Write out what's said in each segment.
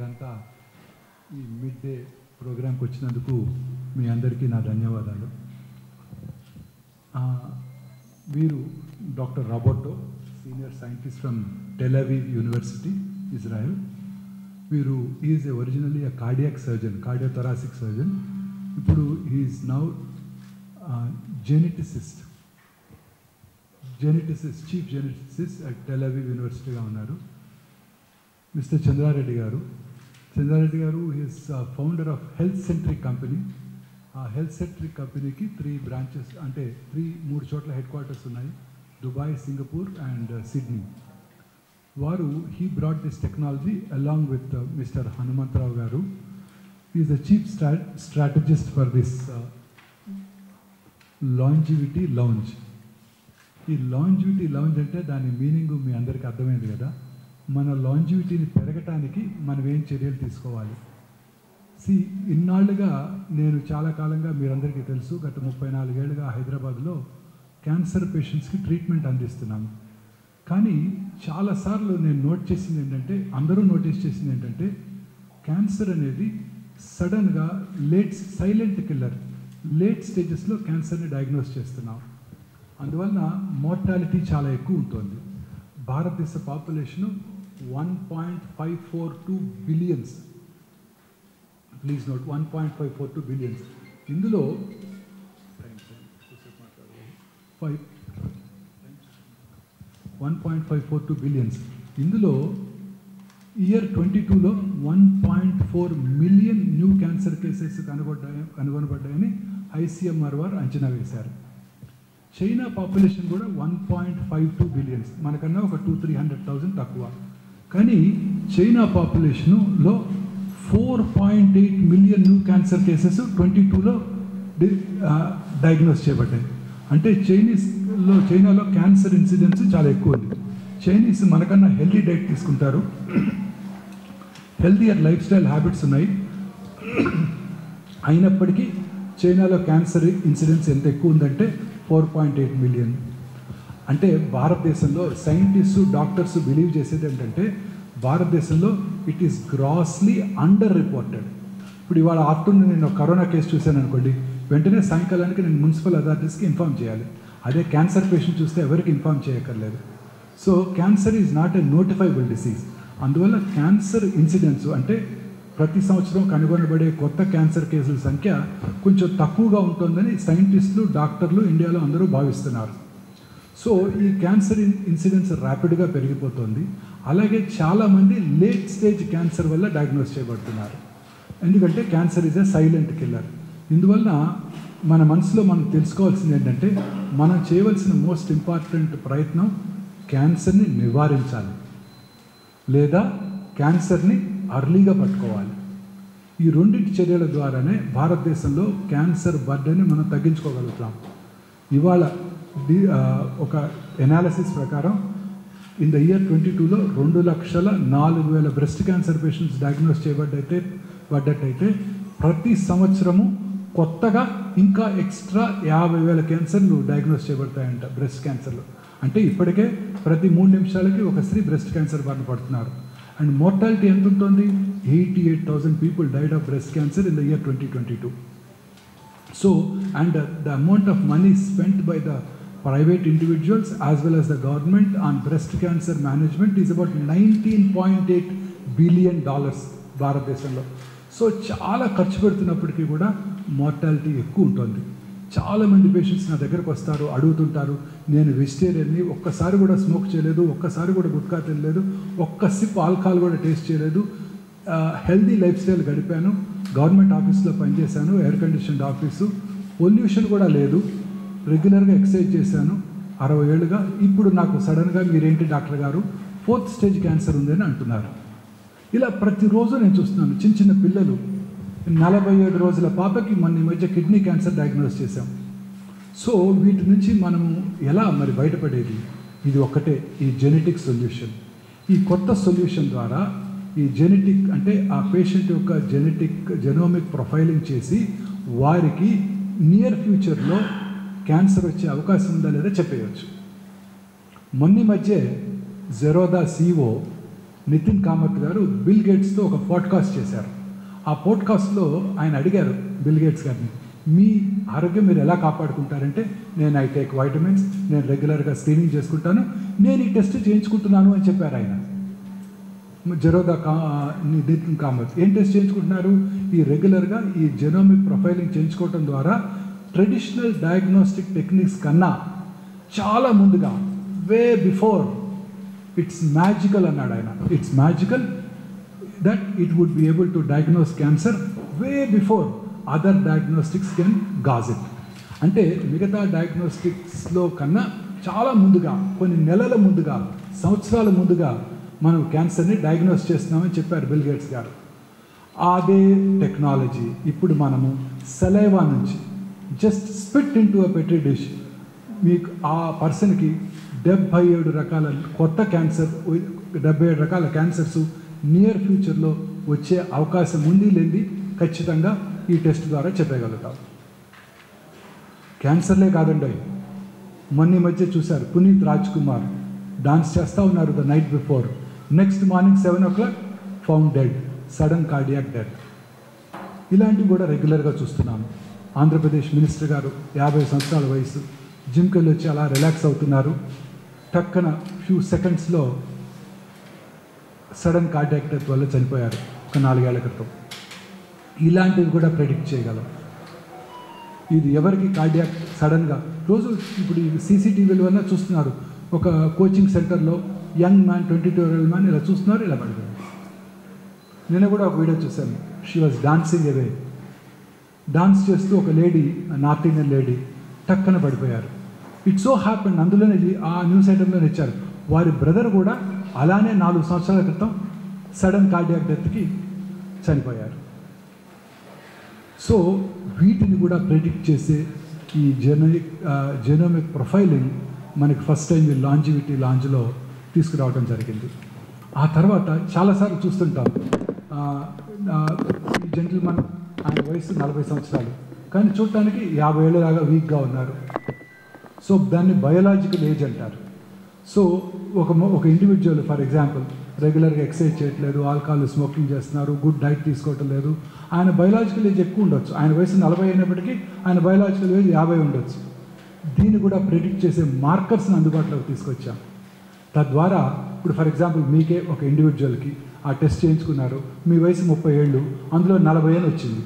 మీరంతా ఈ mid day ప్రోగ్రాంకి వచ్చినందుకు మీ అందరికీ నా ధన్యవాదాలు. వీరు doctor Roberto, senior scientist from Tel Aviv university, Israel. వీరు is originally a cardiac surgeon, cardiothoracic surgeon. ఇప్పుడు is now geneticist, chief geneticist at Tel Aviv యూనివర్సిటీగా ఉన్నారు. మిస్టర్ చంద్రారెడ్డి గారు is founder of health centric company. ఆ health centric కంపెనీకి 3 branches, అంటే 3 చోట్ల headquarters ఉన్నాయి, దుబాయ్, సింగపూర్ అండ్ సిడ్నీ. వారు he brought this technology along with mister Hanumantharao గారు. Is the chief strategist for this longevity lounge. ఈ longevity lounge అంటే దాని మీనింగ్ మీ అందరికీ అర్థమైంది కదా. మన లాంజివిటీని పెరగటానికి మనం ఏం చర్యలు తీసుకోవాలి. ఇన్నాళ్ళుగా నేను చాలా కాలంగా మీరందరికీ తెలుసు, గత 34 ఏళ్ళుగా హైదరాబాద్లో క్యాన్సర్ పేషెంట్స్కి ట్రీట్మెంట్ అందిస్తున్నాను. కానీ చాలాసార్లు నేను అందరూ నోటీస్ చేసింది ఏంటంటే క్యాన్సర్ అనేది సడన్గా సైలెంట్ కిల్లర్, లేట్ స్టేజెస్లో క్యాన్సర్ని డయాగ్నోస్ చేస్తున్నాం. అందువలన మోర్టాలిటీ చాలా ఎక్కువ ఉంటుంది. భారతదేశ population 1.542 billions. Please note, 1.542 billions. ఇందులో 1.542 బిలియన్స్. ఇందులో ఇయర్ 22లో 1.4 మిలియన్ న్యూ క్యాన్సర్ కేసెస్ కనుగొనబడ్డాయని ఐసీఎంఆర్ వారు అంచనా వేశారు. చైనా పాపులేషన్ కూడా 1.52 బిలియన్స్, మనకన్నా ఒక 200,000-300,000 తక్కువ. కానీ చైనా పాపులేషన్లో 4.8 మిలియన్ న్యూ క్యాన్సర్ కేసెస్ 22లో డయాగ్నోస్ చేయబడ్డాయి. అంటే చైనాలో క్యాన్సర్ ఇన్సిడెన్స్ చాలా ఎక్కువ ఉంది. చైనీస్ మనకన్నా హెల్దీ డైట్ తీసుకుంటారు, హెల్దీయర్ లైఫ్ స్టైల్ హ్యాబిట్స్ ఉన్నాయి. అయినప్పటికీ చైనాలో క్యాన్సర్ ఇన్సిడెన్స్ ఎంత ఎక్కువ ఉందంటే 4.8 మిలియన్. అంటే భారతదేశంలో సైంటిస్టు, డాక్టర్స్ బిలీవ్ చేసేది ఏంటంటే భారతదేశంలో it is grossly under reported. ఇప్పుడు ఇవాళ ఆఫ్టర్నూన్ నేను కరోనా కేసు చూశాను అనుకోండి, వెంటనే సాయంకాలానికి నేను మున్సిపల్ అథారిటీస్కి ఇన్ఫామ్ చేయాలి. అదే క్యాన్సర్ పేషెంట్ చూస్తే ఎవరికి ఇన్ఫామ్ చేయక్కర్లేదు. So cancer is not a notifiable disease. అందువల్ల క్యాన్సర్ ఇన్సిడెన్స్ అంటే ప్రతి సంవత్సరం కనుగొనబడే కొత్త క్యాన్సర్ కేసుల సంఖ్య కొంచెం తక్కువగా ఉంటుందని సైంటిస్టులు, డాక్టర్లు ఇండియాలో అందరూ భావిస్తున్నారు. సో ఈ క్యాన్సర్ ఇన్సిడెన్స్ ర్యాపిడ్గా పెరిగిపోతుంది. అలాగే చాలామంది లేట్ స్టేజ్ క్యాన్సర్ వల్ల డయాగ్నోస్ చేయబడుతున్నారు. ఎందుకంటే cancer is a silent killer. ఇందువల్ల మన మనసులో మనం తెలుసుకోవాల్సింది ఏంటంటే మనం చేయవలసిన మోస్ట్ ఇంపార్టెంట్ ప్రయత్నం క్యాన్సర్ని నివారించాలి, లేదా క్యాన్సర్ని అర్లీగా పట్టుకోవాలి. ఈ రెండింటి చర్యల ద్వారానే భారతదేశంలో క్యాన్సర్ బర్డెన్ని మనం తగ్గించుకోగలుగుతాం. ఇవాళ ఒక ఎనాలిసిస్ ప్రకారం ఇన్ ద ఇయర్ 22లో 2,04,000 బ్రెస్ట్ క్యాన్సర్ పేషెంట్స్ డయాగ్నోస్ చేయబడ్డట్టయితే ప్రతి సంవత్సరము కొత్తగా ఇంకా ఎక్స్ట్రా 50,000 క్యాన్సర్లు డయాగ్నోస్ చేయబడతాయంట బ్రెస్ట్ క్యాన్సర్లు. అంటే ఇప్పటికే ప్రతి 3 నిమిషాలకి ఒక స్త్రీ బ్రెస్ట్ క్యాన్సర్ బారిన పడుతున్నారు. అండ్ మోర్టాలిటీ ఎంత ఉంటుంది? 88,000 people died of breast cancer in the year 2022. So and the amount of money spent by the private individuals as well as the government on breast cancer management is about $19.8 billion భారతదేశంలో. So చాలా ఖర్చు పెడుతున్నప్పటికీ కూడా mortality ఎక్కువ ఉంటుంది. చాలామంది patients నా దగ్గరకు వస్తారు, అడుగుతుంటారు, నేను వెజిటేరియన్ని, ఒక్కసారి కూడా స్మోక్ చేయలేదు, ఒక్కసారి కూడా గుట్కా తినలేదు, ఒక్క సిప్ ఆల్కహాల్ కూడా టేస్ట్ చేయలేదు, హెల్దీ లైఫ్ స్టైల్ గడిపాను, గవర్నమెంట్ ఆఫీస్లో పనిచేశాను, ఎయిర్ కండిషన్డ్ ఆఫీసు, పొల్యూషన్ కూడా లేదు, రెగ్యులర్గా ఎక్సర్సైజ్ చేశాను 60 ఏళ్ళుగా, ఇప్పుడు నాకు సడన్గా మీరేంటి డాక్టర్ గారు 4th స్టేజ్ క్యాన్సర్ ఉందని అంటున్నారు. ఇలా ప్రతిరోజు నేను చూస్తున్నాను. చిన్న పిల్లలు, 47 రోజుల పాపకి మొన్న ఈ మధ్య కిడ్నీ క్యాన్సర్ డయాగ్నోస్ చేశాం. సో వీటి నుంచి మనము ఎలా మరి బయటపడేది? ఇది ఒకటే, ఈ జెనెటిక్ సొల్యూషన్. ఈ కొత్త సొల్యూషన్ ద్వారా ఈ జెనెటిక్ అంటే ఆ పేషెంట్ యొక్క జెనోమిక్ ప్రొఫైలింగ్ చేసి వారికి నియర్ ఫ్యూచర్లో క్యాన్సర్ వచ్చే అవకాశం ఉందా లేదా చెప్పేయచ్చు. మొన్న మధ్య జెరోదా CEO నితిన్ కామత్ గారు బిల్ గేట్స్తో ఒక పాడ్కాస్ట్ చేశారు. ఆ పాడ్కాస్ట్లో ఆయన అడిగారు బిల్ గేట్స్ గారిని, మీ ఆరోగ్యం మీరు ఎలా కాపాడుకుంటారంటే, నేను ఐ టేక్ వైటమిన్స్, నేను రెగ్యులర్గా స్క్రీనింగ్ చేసుకుంటాను, నేను ఈ టెస్ట్ చేయించుకుంటున్నాను అని చెప్పారు ఆయన. నితిన్ కామత్ ఏం టెస్ట్ చేయించుకుంటున్నారు? ఈ రెగ్యులర్గా ఈ జెనోమిక్ ప్రొఫైలింగ్ చేయించుకోవటం ద్వారా ట్రెడిషనల్ డయాగ్నోస్టిక్ టెక్నిక్స్ కన్నా చాలా ముందుగా, వే బిఫోర్, ఇట్స్ మ్యాజికల్ అన్నాడు ఆయన. It's magical that it would be able to diagnose cancer way before other diagnostics can gauge it. అంటే మిగతా డయాగ్నోస్టిక్స్లో కన్నా చాలా ముందుగా, కొన్ని నెలల ముందుగా, సంవత్సరాల ముందుగా మనం క్యాన్సర్ని డయాగ్నోస్ చేస్తున్నామని చెప్పారు బిల్ గేట్స్ గారు. అదే టెక్నాలజీ ఇప్పుడు మనము సలైవా నుంచి just spit in to a Petri dish, మీకు ఆ పర్సన్కి 77 రకాల కొత్త క్యాన్సర్, 77 రకాల క్యాన్సర్స్ నియర్ ఫ్యూచర్లో వచ్చే అవకాశం ఉంది లేని ఖచ్చితంగా ఈ టెస్ట్ ద్వారా చెప్పగలుగుతాం. క్యాన్సర్లే కాదండి, మొన్న మధ్య చూశారు పునీత్ రాజ్ కుమార్ డాన్స్ చేస్తూ ఉన్నారు the night before, next morning 7 o'clock found dead, sudden cardiac death. ఇలాంటివి కూడా రెగ్యులర్గా చూస్తున్నాము. ఆంధ్రప్రదేశ్ మినిస్టర్ గారు 50 సంవత్సరాల వయసు, జిమ్కి వెళ్ళి వచ్చి అలా రిలాక్స్ అవుతున్నారు, టక్కన ఫ్యూ సెకండ్స్లో సడన్ కార్డియాక్ డెత్ వల్ల చనిపోయారు ఒక 4 ఏళ్ల క్రితం. ఇలాంటివి కూడా ప్రెడిక్ట్ చేయగలం. ఇది ఎవరికి కార్డియాక్ సడన్గా రోజు ఇప్పుడు ఈ సీసీటీవీల వల్ల చూస్తున్నారు, ఒక కోచింగ్ సెంటర్లో యంగ్ మ్యాన్ 22-year-old మ్యాన్ ఇలా చూస్తున్నారు, ఇలా పడిపోయారు. నేను కూడా ఒక వీడియో చూశాను, she was dancing away, dance చేస్తూ ఒక లేడీ, నార్త్ ఇండియన్ లేడీ టక్కన పడిపోయారు. ఇట్ సో హ్యాపెండ్, అందులోనే ఆ న్యూస్ ఐటంలోనే ఇచ్చారు, వారి బ్రదర్ కూడా అలానే 4 సంవత్సరాల క్రితం సడన్ కార్డియాక్ డెత్కి చనిపోయారు. సో వీటిని కూడా ప్రెడిక్ట్ చేసే ఈ జెనోమిక్ ప్రొఫైలింగ్ మనకి ఫస్ట్ టైం ఈ లాంజివిటీ లాంజ్లో తీసుకురావడం జరిగింది. ఆ తర్వాత చాలాసార్లు చూస్తుంటాం, ఈ జెంటిల్మన్ ఆయన వయసు 40 సంవత్సరాలు కానీ చూడటానికి 50 ఏళ్ళలాగా వీక్గా ఉన్నారు. సో దాన్ని బయోలాజికల్ ఏజ్ అంటారు. సో ఒక ఇండివిజువల్ ఫర్ ఎగ్జాంపుల్ రెగ్యులర్గా ఎక్సర్సైజ్ చేయట్లేదు, ఆల్కహాల్ స్మోకింగ్ చేస్తున్నారు, గుడ్ డైట్ తీసుకోవటం లేదు, ఆయన బయోలాజికల్ ఏజ్ ఎక్కువ ఉండొచ్చు. ఆయన వయసు 40 అయినప్పటికీ ఆయన బయోలాజికల్ ఏజ్ 50 ఉండొచ్చు. దీన్ని కూడా ప్రెడిక్ట్ చేసే మార్కర్స్ని అందుబాటులోకి తీసుకొచ్చాం. తద్వారా ఇప్పుడు ఫర్ ఎగ్జాంపుల్ మీకే ఒక ఇండివిజువల్కి ఆ టెస్ట్ చేయించుకున్నారు, మీ వయసు 30 ఏళ్ళు, అందులో 40 ఏళ్ళు వచ్చింది.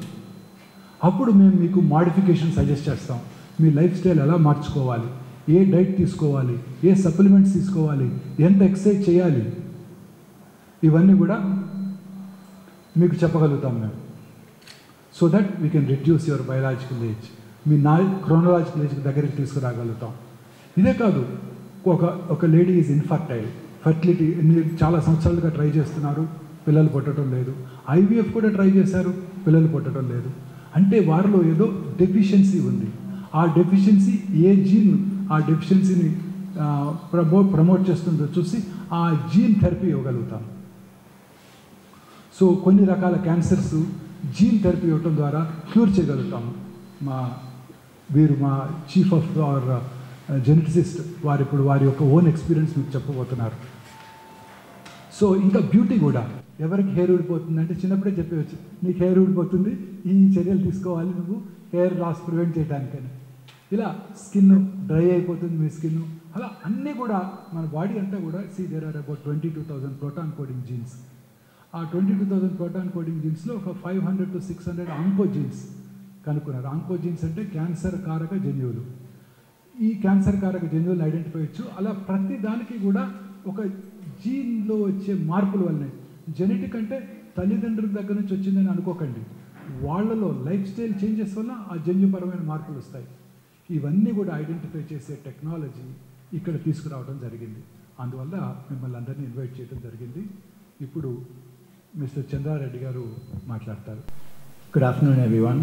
అప్పుడు మేము మీకు మాడిఫికేషన్ సజెస్ట్ చేస్తాం. మీ లైఫ్ స్టైల్ ఎలా మార్చుకోవాలి, ఏ డైట్ తీసుకోవాలి, ఏ సప్లిమెంట్స్ తీసుకోవాలి, ఎంత ఎక్సర్సైజ్ చేయాలి, ఇవన్నీ కూడా మీకు చెప్పగలుగుతాం మేము. So that we can reduce your biological age, me chronological ఏజ్కి దగ్గరికి తీసుకురాగలుగుతాం. ఇదే కాదు, ఒక లేడీ ఈజ్ ఇన్ఫర్టైల్, ఫర్టిలిటీ చాలా సంవత్సరాలుగా ట్రై చేస్తున్నారు, పిల్లలు పుట్టడం లేదు, ఐవీఎఫ్ కూడా ట్రై చేశారు, పిల్లలు పుట్టడం లేదు. అంటే వారిలో ఏదో డెఫిషియన్సీ ఉంది. ఆ డెఫిషియన్సీ ఏ జీన్ ఆ డెఫిషియన్సీని ప్రమోట్ చేస్తుందో చూసి ఆ జీన్ థెరపీ ఇవ్వగలుగుతాం. సో కొన్ని రకాల క్యాన్సర్స్ జీన్ థెరపీ ఇవ్వటం ద్వారా క్యూర్ చేయగలుగుతాము. మా చీఫ్ ఆఫ్ అవర్ జెనెటిసిస్ట్ వారు ఇప్పుడు వారి యొక్క ఓన్ ఎక్స్పీరియన్స్ మీకు చెప్పబోతున్నారు. సో ఇంకా బ్యూటీ కూడా, ఎవరికి హెయిర్ ఊడిపోతుంది అంటే చిన్నప్పుడే చెప్పవచ్చు, నీకు హెయిర్ ఊడిపోతుంది, ఈ చర్యలు తీసుకోవాలి నువ్వు హెయిర్ లాస్ ప్రివెంట్ చేయడానికని. ఇలా స్కిన్ డ్రై అయిపోతుంది మీ స్కిన్, అలా అన్నీ కూడా మన బాడీ అంతా కూడా there are about 22,000 protein coding genes. ఆ 22,000 ప్రోటాన్ కోడింగ్ జీన్స్లో ఒక 500 to 600 ఆంకోజీన్స్ కనుక్కున్నారు. ఆంకోజీన్స్ అంటే క్యాన్సర్ కారక జన్యువులు. ఈ క్యాన్సర్ కారక జన్యువులను ఐడెంటిఫై చేయొచ్చు. అలా ప్రతి దానికి కూడా ఒక జీన్లో వచ్చే మార్పుల వల్లనే, జెనెటిక్ అంటే తల్లిదండ్రుల దగ్గర నుంచి వచ్చిందని అనుకోకండి, వాళ్ళలో లైఫ్ స్టైల్ చేంజెస్ వల్ల ఆ జన్యుపరమైన మార్పులు వస్తాయి. ఇవన్నీ కూడా ఐడెంటిఫై చేసే టెక్నాలజీ ఇక్కడ తీసుకురావడం జరిగింది. అందువల్ల మిమ్మల్ని అందరినీ ఇన్వైట్ చేయడం జరిగింది. ఇప్పుడు మిస్టర్ చంద్రారెడ్డి గారు మాట్లాడతారు. Good afternoon everyone.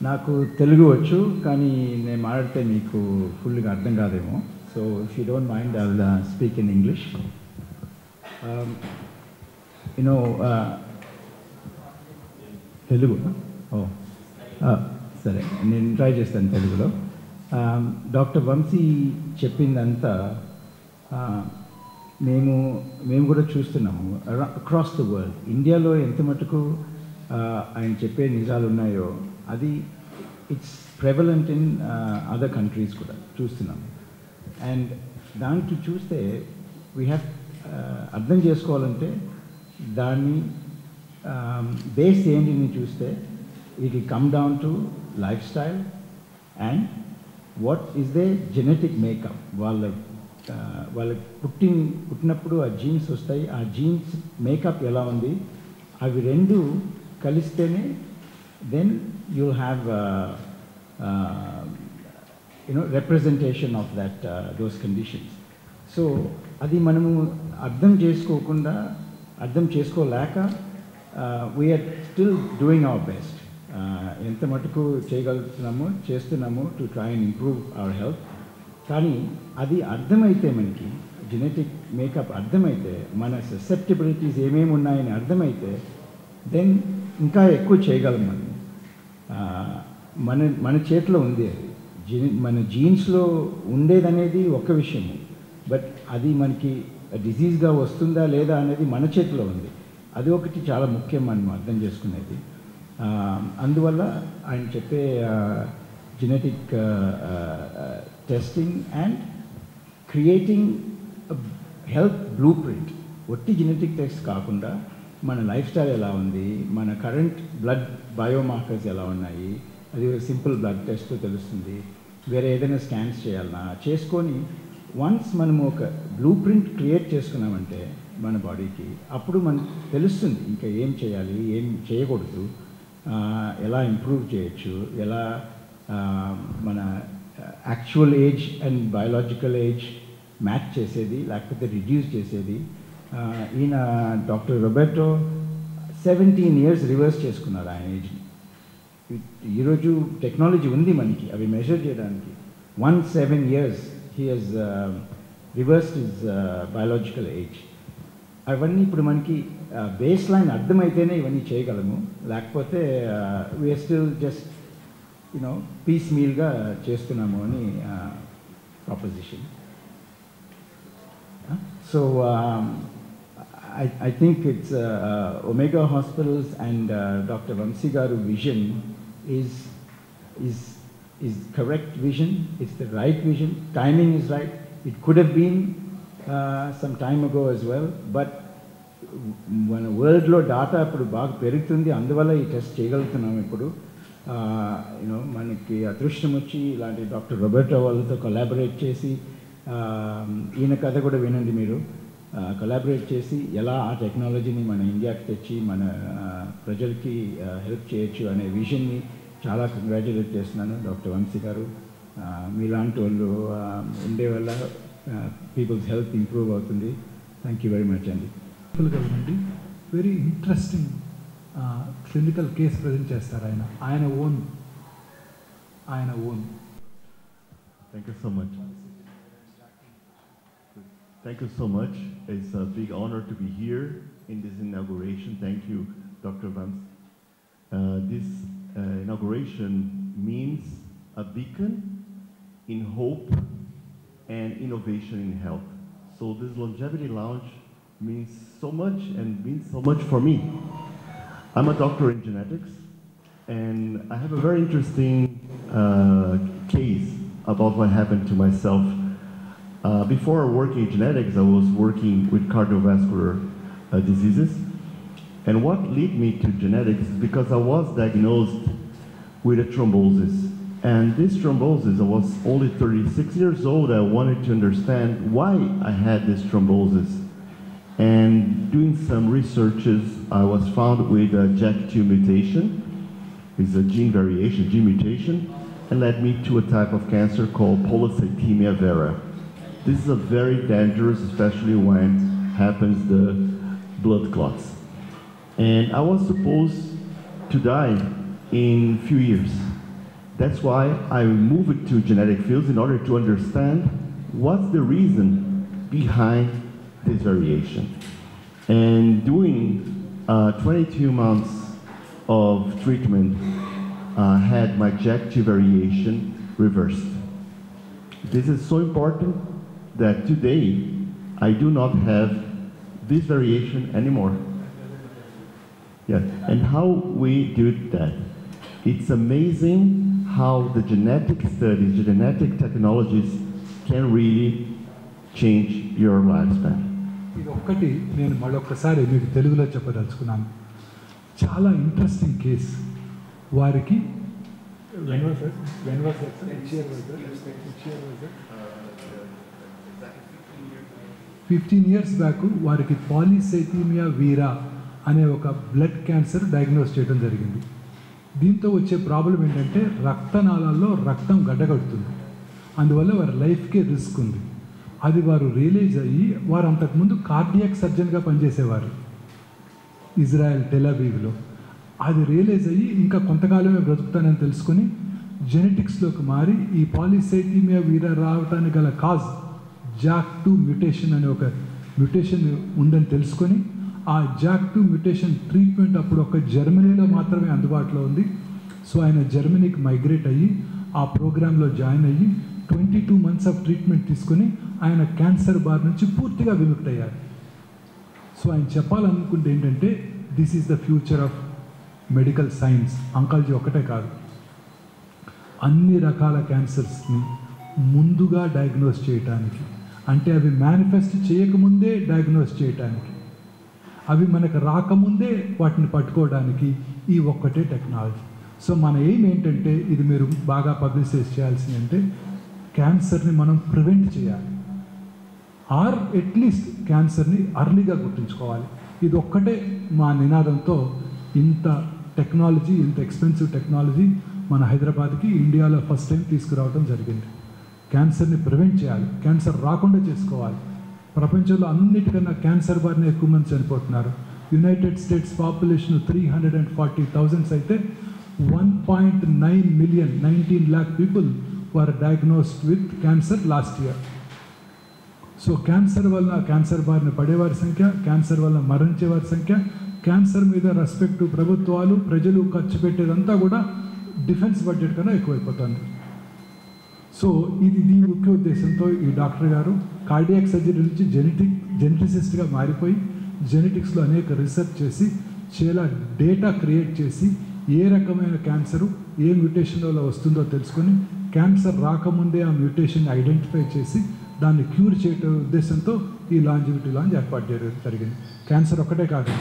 నాకు తెలుగు వచ్చు, కానీ నేను మాట్లాడితే మీకు ఫుల్గా అర్థం కాదేమో. So if you don't mind I will speak in English. You know Telugu సరే, నేను ట్రై చేస్తాను తెలుగులో. డాక్టర్ వంశీ చెప్పిందంతా మేము కూడా చూస్తున్నాము అక్రాస్ ద వరల్డ్. ఇండియాలో ఎంత మటుకు ఆయన చెప్పే నిజాలు ఉన్నాయో అది it's prevalent in other countries కూడా చూస్తున్నాము. అండ్ దానికి చూస్తే వీ హ్యావ్ అర్థం చేసుకోవాలంటే దాన్ని బేస్ ఏంటిని చూస్తే it will come down to life style and what is they genetic makeup. వాళ్ళకి పుట్టినప్పుడు ఆ జీన్స్ వస్తాయి, ఆ జీన్స్ మేకప్ ఎలా ఉంది అవి రెండు కలిస్తేనే then you'll have representation of that those conditions. So అది మనము అర్థం చేసుకోలేక we are still doing our best. ఎంత మటుకు చేస్తున్నాము to try and improve our health. కానీ అది అర్థమైతే మనకి జెనెటిక్ మేకప్ అర్థమైతే మన ససెప్టిబిలిటీస్ ఏమేమి ఉన్నాయని అర్థమైతే దెన్ ఇంకా ఎక్కువ చేయగలం. మన చేతిలో ఉంది అది. మన జీన్స్లో ఉండేదనేది ఒక విషయము, బట్ అది మనకి డిజీజ్గా వస్తుందా లేదా అనేది మన చేతిలో ఉంది. అది ఒకటి చాలా ముఖ్యం మనం అర్థం చేసుకునేది. అందువల్ల ఆయన చెప్పే genetic testing and creating health blue print, ఒట్టి జెనెటిక్ టెస్ట్ కాకుండా మన లైఫ్ స్టైల్ ఎలా ఉంది, మన కరెంట్ బ్లడ్ బయోమార్కర్స్ ఎలా ఉన్నాయి, అది సింపుల్ బ్లడ్ టెస్ట్తో తెలుస్తుంది. వేరే ఏదైనా స్కాన్స్ చేయాలన్నా చేసుకొని వన్స్ మనము ఒక బ్లూ ప్రింట్ క్రియేట్ చేసుకున్నామంటే మన బాడీకి, అప్పుడు మనకు తెలుస్తుంది ఇంకా ఏం చేయాలి, ఏం చేయకూడదు, ఎలా ఇంప్రూవ్ చేయొచ్చు, ఎలా మన actual age and biological age match చేసేది లేకపోతే రిడ్యూస్ చేసేది. ఈయన డాక్టర్ రొబెర్టో 17 years రివర్స్ చేసుకున్నారు ఆయన ఏజ్ని. ఈరోజు టెక్నాలజీ ఉంది మనకి అవి మెజర్ చేయడానికి. 17 years he has reversed his biological age. అవన్నీ ఇప్పుడు మనకి బేస్ లైన్ అర్థమైతేనే ఇవన్నీ చేయగలము, లేకపోతే వీఆర్ స్టిల్ జస్ట్ పీస్ మీల్గా చేస్తున్నాము అని proposition. So I think it's Omega Hospitals and Dr. Vamsi Garu vision is correct vision. It's the right vision. Timing is right. It could have been some time ago as well, but మన వరల్డ్లో data ఇప్పుడు బాగా పెరుగుతుంది, అందువల్ల ఈ test చేయగలుగుతున్నాం. ఇప్పుడు మనకి అదృష్టం వచ్చి ఇలాంటి డాక్టర్ రొబెర్టో వాళ్ళతో కొలాబరేట్ చేసి, ఈయన కథ కూడా వినండి మీరు, కొలాబరేట్ చేసి ఎలా ఆ టెక్నాలజీని మన ఇండియాకి తెచ్చి మన ప్రజలకి హెల్ప్ చేయొచ్చు అనే విజన్ని చాలా కంగ్రాచులేట్ చేస్తున్నాను డాక్టర్ వంశీ గారు. మీలాంటి వాళ్ళు ఉండే వల్ల పీపుల్స్ హెల్త్ ఇంప్రూవ్ అవుతుంది. థ్యాంక్ యూ వెరీ మచ్ అండి. కదండి, very interesting clinical case present చేస్తారు ఆయన own. Thank you so much. Thank you so much. It's a big honor to be here in this inauguration. Thank you, Dr. Vams. This inauguration means a beacon in hope and innovation in health. So this Longevity Lounge means so much and means so much for me. I'm a doctor in genetics, and I have a very interesting case about what happened to myself. Before working in genetics, I was working with cardiovascular diseases. And what led me to genetics is because I was diagnosed with a thrombosis. And this thrombosis, I was only 36 years old. I wanted to understand why I had this thrombosis. And doing some researches, I was found with a JAK2 mutation. It's a gene variation, gene mutation, and led me to a type of cancer called polycythemia vera. This is a very dangerous, especially when happens the blood clots. And I was supposed to die in few years. That's why I moved to genetic fields in order to understand what's the reason behind this variation. And doing 22 months of treatment, had my JAK2 variation reversed. This is so important that today I do not have this variation anymore. Yeah, and how we did that. It's amazing how the genetic studies, the genetic technologies can really change your lifespan. ఇది ఒక్కటి నేను మళ్ళొక్కసారి మీకు తెలుగులో చెప్పదలుచుకున్నాను. చాలా interesting case. వారికి 15 years back వారికి పాలీసైథీమియా వీరా అనే ఒక బ్లడ్ క్యాన్సర్ డయాగ్నోస్ చేయడం జరిగింది. దీంతో వచ్చే ప్రాబ్లం ఏంటంటే రక్తనాళాల్లో రక్తం గడ్డగడుతుంది. అందువల్ల వారి లైఫ్కే రిస్క్ ఉంది. అది వారు రియలైజ్ అయ్యి వారు అంతకుముందు కార్డియాక్ సర్జన్గా పనిచేసేవారు ఇజ్రాయెల్ టెలవీవ్లో. అది రియలైజ్ అయ్యి ఇంకా కొంతకాలమే బ్రతుకుతానని తెలుసుకొని జెనెటిక్స్లోకి మారి ఈ పాలీసైథీమియా వీరా రావడానికి గల కాజ్ JAK2 మ్యూటేషన్ అనే ఒక మ్యూటేషన్ ఉందని తెలుసుకొని ఆ JAK2 మ్యూటేషన్ ట్రీట్మెంట్ అప్పుడు ఒక జర్మనీలో మాత్రమే అందుబాటులో ఉంది. సో ఆయన జర్మనీకి మైగ్రేట్ అయ్యి ఆ ప్రోగ్రాంలో జాయిన్ అయ్యి 22 months ఆఫ్ ట్రీట్మెంట్ తీసుకొని ఆయన క్యాన్సర్ బార్ నుంచి పూర్తిగా విముక్తి అయ్యారు. సో ఆయన చెప్పాలనుకుంటే ఏంటంటే this is the future of medical science. Oncology ఒకటే కాదు, అన్ని రకాల క్యాన్సర్స్ని ముందుగా డయాగ్నోస్ చేయటానికి, అంటే అవి మేనిఫెస్ట్ చేయకముందే డయాగ్నోస్ చేయటానికి, అవి మనకు రాకముందే వాటిని పట్టుకోవడానికి ఈ ఒక్కటే టెక్నాలజీ. సో మన ఎయిమ్ ఏంటంటే ఇది మీరు బాగా పబ్లిసైజ్ చేయాల్సింది అంటే క్యాన్సర్ని మనం ప్రివెంట్ చేయాలి, ఆర్ అట్లీస్ట్ క్యాన్సర్ని అర్లీగా గుర్తుంచుకోవాలి. ఇది ఒక్కటే మా నినాదంతో ఇంత టెక్నాలజీ, ఇంత ఎక్స్పెన్సివ్ టెక్నాలజీ మన హైదరాబాద్కి ఇండియాలో ఫస్ట్ టైం తీసుకురావడం జరిగింది. క్యాన్సర్ని ప్రివెంట్ చేయాలి, క్యాన్సర్ రాకుండా చేసుకోవాలి. ప్రపంచంలో అన్నిటికన్నా క్యాన్సర్ బారిన ఎక్కువ మంది చనిపోతున్నారు. యునైటెడ్ స్టేట్స్ పాపులేషన్ 340,000 అయితే 1.9 million, 19 lakh people were diagnosed with cancer last year. So cancer వల్ల క్యాన్సర్ బారిన పడేవారి సంఖ్య, క్యాన్సర్ వల్ల మరణించేవారి సంఖ్య, క్యాన్సర్ మీద రెస్పెక్ట్ ప్రభుత్వాలు ప్రజలు ఖర్చు పెట్టేదంతా కూడా డిఫెన్స్ బడ్జెట్ కన్నా ఎక్కువైపోతుంది. సో ఇది దీని ముఖ్య ఉద్దేశంతో ఈ డాక్టర్ గారు కార్డియాక్ సర్జరీ నుంచి జెనెటిసిస్ట్గా మారిపోయి జెనెటిక్స్లో అనేక రీసెర్చ్ చేసి చాలా డేటా క్రియేట్ చేసి ఏ రకమైన క్యాన్సరు ఏ మ్యూటేషన్లో వస్తుందో తెలుసుకొని క్యాన్సర్ రాకముందే ఆ మ్యూటేషన్ ఐడెంటిఫై చేసి దాన్ని క్యూర్ చేయడం ఉద్దేశంతో ఈ లాంజివిటీ లాంజ్ ఏర్పాటు చేయడం జరిగింది. క్యాన్సర్ ఒక్కటే కాదు,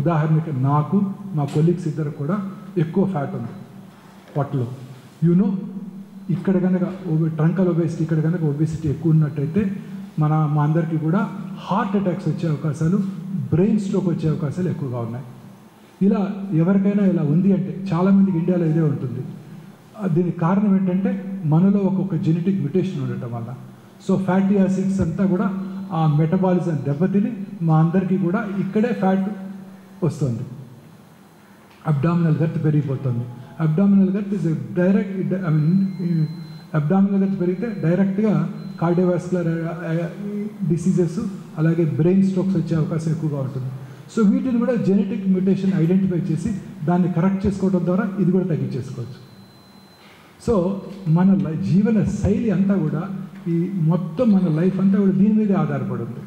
ఉదాహరణకి నాకు మా కొలీగ్స్ ఇద్దరు కూడా ఎక్కువ ఫ్యాట్ ఉంది పొట్టలో. యూనో ఇక్కడ కనుక ట్రంకల్ ఒబేసిటీ, ఇక్కడ కనుక ఒబేసిటీ ఎక్కువ ఉన్నట్టయితే మా అందరికీ కూడా హార్ట్ అటాక్స్ వచ్చే అవకాశాలు, బ్రెయిన్ స్ట్రోక్ వచ్చే అవకాశాలు ఎక్కువగా ఉన్నాయి. ఇలా ఎవరికైనా ఇలా ఉంది అంటే చాలామందికి ఇండియాలో ఇదే ఉంటుంది. దీనికి కారణం ఏంటంటే మనలో ఒక్కొక్క జెనెటిక్ మ్యూటేషన్ ఉండటం వల్ల. సో ఫ్యాటీ యాసిడ్స్ అంతా కూడా ఆ మెటబాలిజం దెబ్బతిని మా అందరికీ కూడా ఇక్కడే ఫ్యాట్ వస్తుంది, అబ్డామినల్ గట్ పెరిగిపోతుంది. Abdominal gut is direct, abdominal gut పెరిగితే డైరెక్ట్గా కార్డియోవాస్కులర్ డిసీజెస్ అలాగే బ్రెయిన్ స్ట్రోక్స్ వచ్చే అవకాశం ఎక్కువగా ఉంటుంది. సో వీటిని కూడా జెనెటిక్ మ్యూటేషన్ ఐడెంటిఫై చేసి దాన్ని కరెక్ట్ చేసుకోవడం ద్వారా ఇది కూడా తగ్గించేసుకోవచ్చు. సో మన జీవన శైలి అంతా కూడా ఈ మొత్తం మన లైఫ్ అంతా కూడా దీని మీదే ఆధారపడి ఉంది.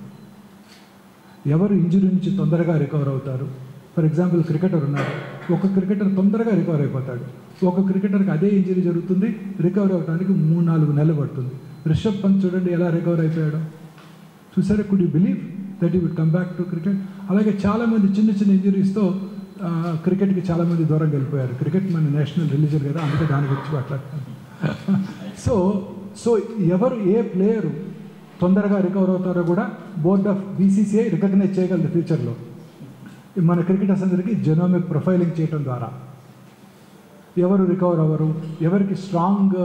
ఎవరు ఇంజరీ నుంచి తొందరగా రికవర్ అవుతారు? ఫర్ ఎగ్జాంపుల్ క్రికెటర్ ఉన్నారు, ఒక క్రికెటర్ తొందరగా రికవర్ అయిపోతాడు, ఒక క్రికెటర్కి అదే ఇంజరీ జరుగుతుంది, రికవర్ అవ్వడానికి 3-4 నెలలు పడుతుంది. రిషబ్ పంత్ చూడండి ఎలా రికవర్ అయిపోయాడు, చూసారా? Could you believe that you would come back to cricket? అలాగే చాలామంది చిన్న చిన్న ఇంజరీస్తో క్రికెట్కి చాలామంది దూరంగా వెళ్ళిపోయారు. క్రికెట్ మన నేషనల్ రిలీజన్ కదా, అందుకే దాని గురించి మాట్లాడతాను. సో ఎవరు ఏ ప్లేయరు తొందరగా రికవర్ అవుతారో కూడా బోర్డ్ ఆఫ్ BCCI రికగ్నైజ్ చేయగలదు ఫ్యూచర్లో. మన క్రికెటర్స్ అందరికీ జెనోమిక్ ప్రొఫైలింగ్ చేయడం ద్వారా ఎవరు రికవర్ అవ్వరు, ఎవరికి స్ట్రాంగ్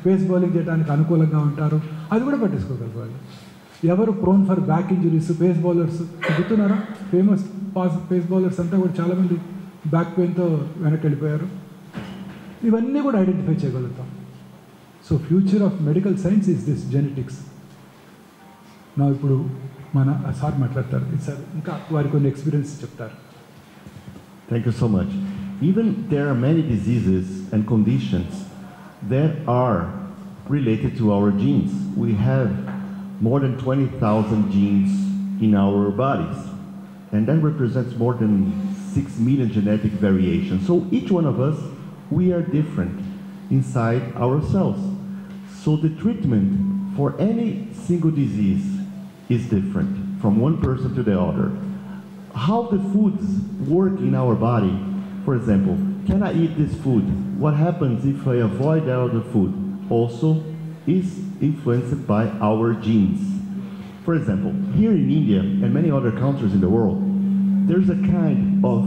పేస్ బౌలింగ్ చేయడానికి అనుకూలంగా ఉంటారు అది కూడా పట్టించుకోగలరు వాళ్ళు. ఎవరు prone for back injuries, pace bowlers గుర్తున్నారా? ఫేమస్ పేస్ బౌలర్స్ అంతా కూడా చాలామంది బ్యాక్ పెయిన్తో వెనక్కి వెళ్ళిపోయారు. ఇవన్నీ కూడా ఐడెంటిఫై చేయగలుగుతాం. So future of medical science is this genetics. నా ఇప్పుడు మన సార్ మాట్లాడతారు, సార్ ఇంకా వారి కొన్ని ఎక్స్పీరియన్స్ చెప్తారు. Thank you so much. Even there are many diseases and conditions that are related to our genes. We have more than 20,000 genes in our bodies. And that represents more than 6 million genetic variations. So each one of us, we are different inside ourselves. So the treatment for any single disease is different from one person to the other. How the foods work in our body, for example, can I eat this food? What happens if I avoid that other food? Also is influenced by our genes. For example, here in India and many other countries in the world, there's a kind of,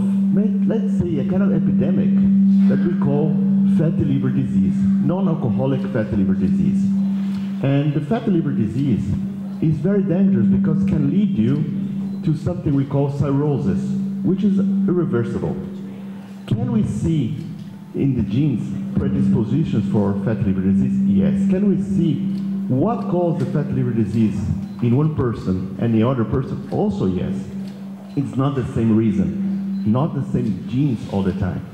let's say, a kind of epidemic that we call fatty liver disease, non-alcoholic fatty liver disease. And the fatty liver disease is very dangerous because it can lead you to something we call cirrhosis, which is irreversible. Can we see in the genes predispositions for fatty liver disease? Yes. Can we see what caused the fatty liver disease in one person and the other person? Also yes. It's not the same reason, not the same genes all the time.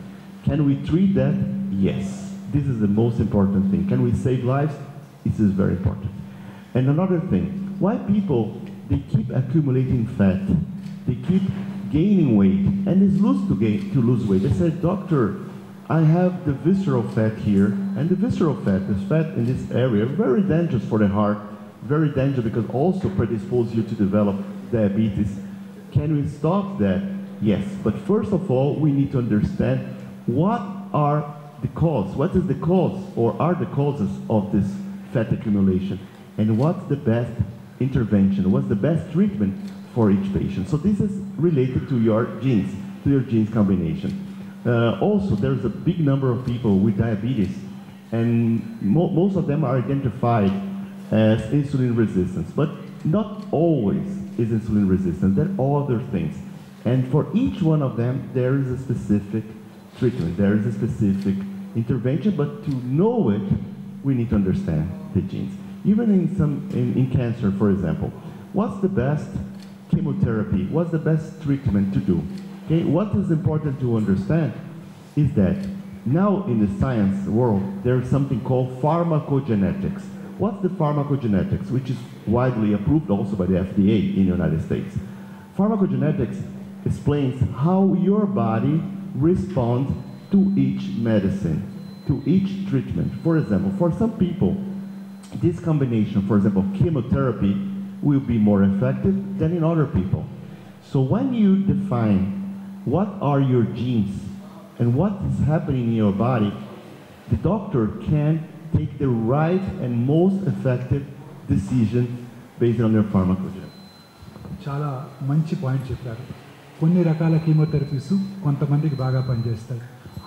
Can we treat that? Yes. This is the most important thing. Can we save lives? This is very important. And another thing, why people, they keep accumulating fat, they keep gaining weight, and it's to lose weight. They say, doctor, I have the visceral fat here, and the visceral fat, this fat in this area, very dangerous for the heart, very dangerous because also predisposes you to develop diabetes. Can we stop that? Yes, but first of all, we need to understand what are the causes, what is the cause or are the causes of this fat accumulation, and what's the best intervention, what's the best treatment for each patient. So this is related to your genes combination. Also, there's a big number of people with diabetes, and most of them are identified as insulin resistance, but not always is insulin resistant. There are other things. And for each one of them, there is a specific treatment, there is a specific intervention, but to know it, we need to understand the genes. Even in cancer, for example, what's the best chemotherapy? What's the best treatment to do? Okay, what is important to understand is that now in the science world, there is something called pharmacogenetics. What's the pharmacogenetics, which is widely approved also by the FDA in the United States? Pharmacogenetics explains how your body responds to each medicine, to each treatment. For example, for some people, this combination, for example, chemotherapy will be more effective than in other people. So when you define what are your genes and what is happening in your body, the doctor can take the right and most effective decision based on their pharmacogenetics. చాలా మంచి point చెప్పారు. కొన్ని రకాల chemotherapies కొంతమందికి బాగా పనిచేస్తాయి.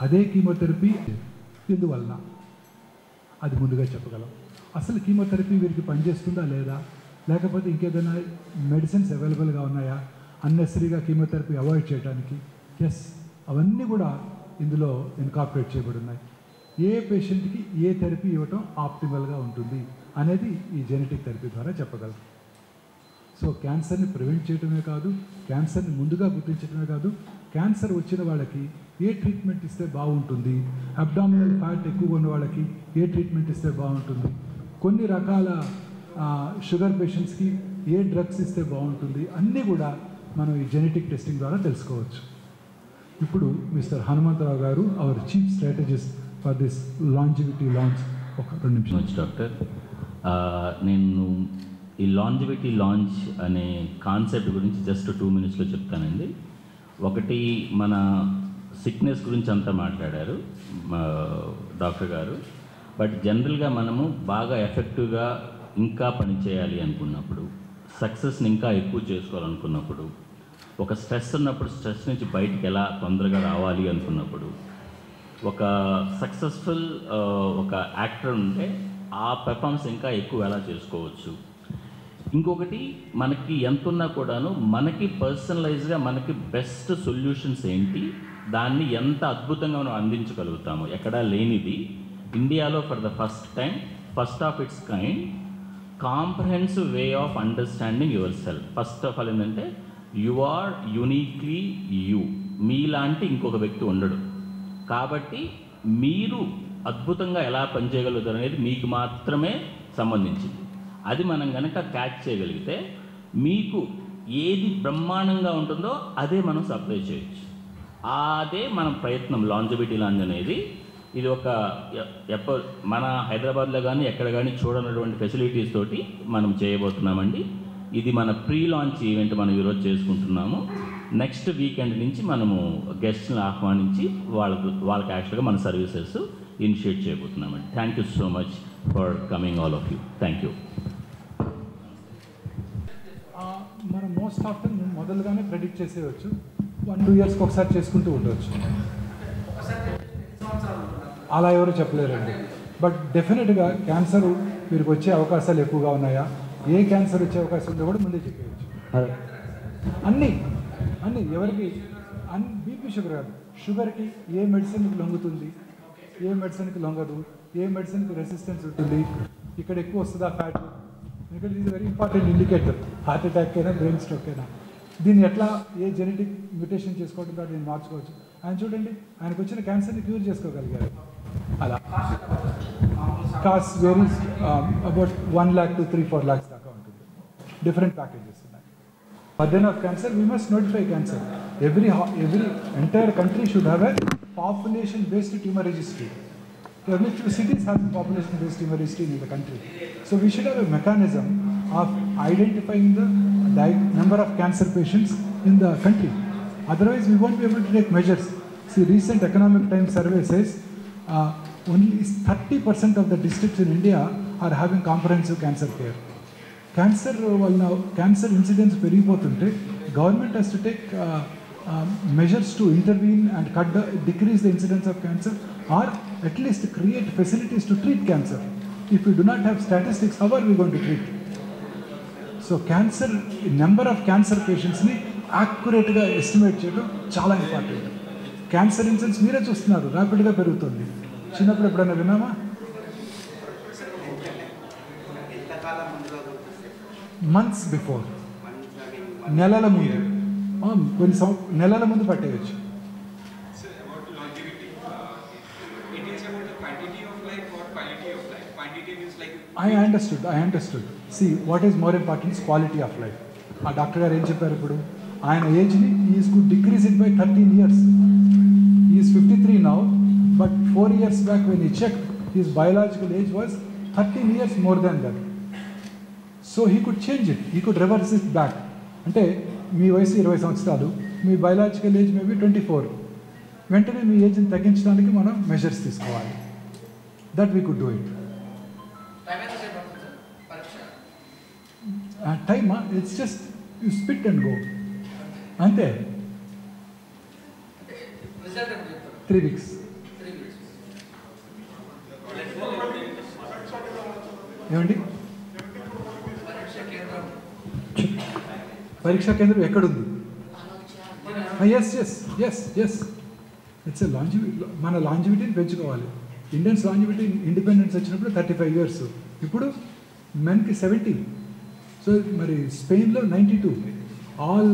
అదే chemotherapy ఎందువలన అది ముందుగా చెప్పగలం. అసలు కీమోథెరపీ వీరికి పనిచేస్తుందా లేదా, లేకపోతే ఇంకేదైనా మెడిసిన్స్ అవైలబుల్గా ఉన్నాయా అన్నెసరీగా కీమోథెరపీ అవాయిడ్ చేయడానికి? ఎస్, అవన్నీ కూడా ఇందులో ఇన్కార్పొరేట్ చేయబడి ఉన్నాయి. ఏ పేషెంట్కి ఏ థెరపీ ఇవ్వటం ఆప్టిమల్గా ఉంటుంది అనేది ఈ జెనెటిక్ థెరపీ ద్వారా చెప్పగలం. సో క్యాన్సర్ని ప్రివెంట్ చేయడమే కాదు, క్యాన్సర్ని ముందుగా గుర్తించడమే కాదు, క్యాన్సర్ వచ్చిన వాళ్ళకి ఏ ట్రీట్మెంట్ ఇస్తే బాగుంటుంది, అబ్డామినల్ ఫ్యాట్ ఎక్కువగా ఉన్న వాళ్ళకి ఏ ట్రీట్మెంట్ ఇస్తే బాగుంటుంది, కొన్ని రకాల షుగర్ పేషెంట్స్కి ఏ డ్రగ్స్ ఇస్తే బాగుంటుంది, అన్నీ కూడా మనం ఈ జెనెటిక్ టెస్టింగ్ ద్వారా తెలుసుకోవచ్చు. ఇప్పుడు మిస్టర్ హనుమంతరావు గారు, our chief strategist for this longevity launch, ఒక 2 నిమిషాలు. డాక్టర్, నేను ఈ లాంజివిటీ లాంచ్ అనే కాన్సెప్ట్ గురించి జస్ట్ 2 మినిట్స్లో చెప్తానండి. ఒకటి, మన సిక్నెస్ గురించి అంతా మాట్లాడారు డాక్టర్ గారు, బట్ జనరల్గా మనము బాగా ఎఫెక్టివ్గా ఇంకా పనిచేయాలి అనుకున్నప్పుడు, సక్సెస్ని ఇంకా ఎక్కువ చేసుకోవాలనుకున్నప్పుడు, ఒక స్ట్రెస్ ఉన్నప్పుడు స్ట్రెస్ నుంచి బయటికి ఎలా తొందరగా రావాలి అనుకున్నప్పుడు, ఒక సక్సెస్ఫుల్ ఒక యాక్టర్ ఉంటే ఆ పెర్ఫార్మెన్స్ ఇంకా ఎక్కువ ఎలా చేసుకోవచ్చు. ఇంకొకటి, మనకి ఎంత ఉన్నా కూడాను మనకి పర్సనలైజ్గా మనకి బెస్ట్ సొల్యూషన్స్ ఏంటి, దాన్ని ఎంత అద్భుతంగా మనం అందించగలుగుతాము. ఎక్కడా లేనిది ఇండియాలో for the first time, first of it's kind, comprehensive way of understanding your self. First of all ఏంటంటే యు ఆర్ యూనిక్లీ యూ, మీలాంటి ఇంకొక వ్యక్తి ఉండడు. కాబట్టి మీరు అద్భుతంగా ఎలా పనిచేయగలుగుతారు అనేది మీకు మాత్రమే సంబంధించింది. అది మనం కనుక క్యాచ్ చేయగలిగితే మీకు ఏది బ్రహ్మాండంగా ఉంటుందో అదే మనం సప్లై చేయొచ్చు. అదే మన ప్రయత్నం లాంజివిటీ లాంజ్ అనేది. ఇది ఒక మన హైదరాబాద్లో కానీ ఎక్కడ కానీ చూడనటువంటి ఫెసిలిటీస్ తోటి మనం చేయబోతున్నామండి. ఇది మన ప్రీ లాంచ్ ఈవెంట్ మనం ఈరోజు చేసుకుంటున్నాము. నెక్స్ట్ వీకెండ్ నుంచి మనము గెస్ట్ని ఆహ్వానించి వాళ్ళకి యాక్చువల్గా మన సర్వీసెస్ ఇనిషియేట్ చేయబోతున్నామండి. Thank you so much for coming all of you. Thank you. మనం మోస్ట్ ఆఫ్టన్ మొదలుగానే ప్రెడిక్ట్ చేసేయచ్చు. 1-2 ఇయర్స్కి ఒకసారి చేసుకుంటూ ఉండవచ్చు. అలా ఎవరు చెప్పలేరండి. బట్ డెఫినెట్గా క్యాన్సర్ వీరికి వచ్చే అవకాశాలు ఎక్కువగా ఉన్నాయా, ఏ క్యాన్సర్ వచ్చే అవకాశం ఉందో కూడా ముందే చెప్పేయచ్చు. అన్నీ ఎవరికి బీపీ షుగర్ కాదు, షుగర్కి ఏ మెడిసిన్కి లొంగుతుంది, ఏ మెడిసిన్కి లొంగదు, ఏ మెడిసిన్కి రెసిస్టెన్స్ ఉంటుంది, ఇక్కడ ఎక్కువ వస్తుందా ఫ్యాట్, ఎందుకంటే ఇది very important indicator. Heart attack అయినా బ్రెయిన్ స్ట్రోక్ అయినా దీన్ని ఎట్లా ఏ జెనెటిక్ మ్యూటేషన్ చేసుకోవడం దీన్ని మార్చుకోవచ్చు. ఆయన చూడండి, ఆయనకు వచ్చిన క్యాన్సర్ని క్యూర్ చేసుకోగలిగారు. అలా cost varies about 1 lakh to 3-4 lakhs దాకా ఉంటుంది. డిఫరెంట్ ప్యాకేజెస్ ఉన్నాయి. Burden of cancer, we must notify cancer. Every entire country should have a population-based tumor registry. Every few cities have a population-based tumor registry in the country. So we should have a mechanism of identifying the number of cancer patients in the country. Otherwise, we won't be able to take measures. See, recent Economic Times survey says only 30% of the districts in India are having comprehensive cancer care. Cancer incidence పెరిగిపోతుంటే government has to take measures to intervene and decrease the incidence of cancer, or at least create facilities to treat cancer. If we do not have statistics, how are we going to treat? So number of cancer patientsని యాక్యురేట్గా estimate చేయడం చాలా important. Cancer incidence మీరే చూస్తున్నారు, ర్యాపిడ్గా పెరుగుతుంది. చిన్నప్పుడు ఎప్పుడైనా విన్నామా? Months before, నెలల ముందు, కొన్ని నెలల ముందు పట్టేయచ్చు. I understood. See, what is more important is quality of life. ఆ డాక్టర్ గారు ఏం చెప్పారు ఇప్పుడు? ఆయన ఏజ్ని is could decrease it by 13 years. Is 53 now, but 4 years back when he checked, his biological age was 13 years more than that. So he could change it, he could reverse it back. అంటే మీ వయసు 20 సంవత్సరాలు, మీ biological age maybe 24. వెంటనే మీ ఏజ్ని తగ్గించడానికి మనం measures తీసుకోవాలి. That we could do it. టైమా, it's just you spit and go, అంతే. 3 weeks. ఏమండి? పరీక్షా కేంద్రం ఎక్కడుంది? Yes it's a longevity. మన లాంజివిటీని పెంచుకోవాలి. ఇండియన్స్ లాంజివిటీ ఇండిపెండెన్స్ వచ్చినప్పుడు 35 years, ఇప్పుడు మెన్కి 70. సో మరి స్పెయిన్లో 92, all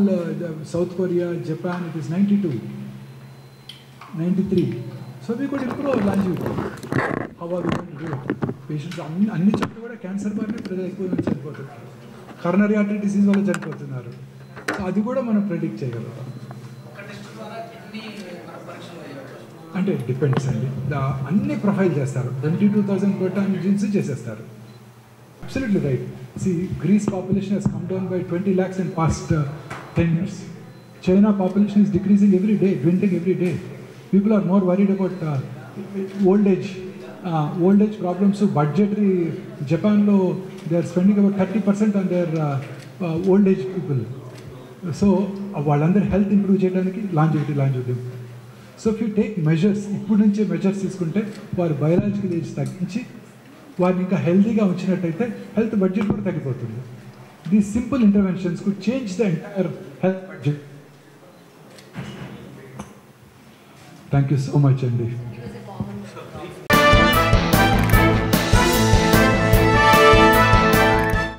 South Korea, Japan it is 92, 93. So we could improve our longevity. How are we going to do it? Patients అన్ని చోట్ల కూడా క్యాన్సర్ బారిన ప్రజలు ఎక్కువ మంది చనిపోతున్నారు, కరోనరీ ఆర్టరీ డిసీజ్ వల్ల చనిపోతున్నారు. సో అది కూడా మనం ప్రెడిక్ట్ చేయగలుగుతాం. అంటే డిపెండ్స్ అండి, అన్ని ప్రొఫైల్ చేస్తారు. 22,000 ప్రోటాన్ జీన్స్ చేసేస్తారు. Absolutely right. See, Greece population has come down by 20 lakhs in past 10 years. China population is decreasing every day, dwindling every day. People are more worried about old age problems. So budgetary, Japan lo they are spending about 30% on their old age people. So వాళ్ళందరూ health improve చేయడానికి longevity. So if you take measures, ఇప్పుడు నుంచే measures తీసుకుంటే వారి biological age తగ్గించి వారిని ఇంకా హెల్తీగా ఉంచినట్టయితే హెల్త్ బడ్జెట్ కూడా తగ్గిపోతుంది. These simple interventions could change the entire health budget. Thank you so much అండి.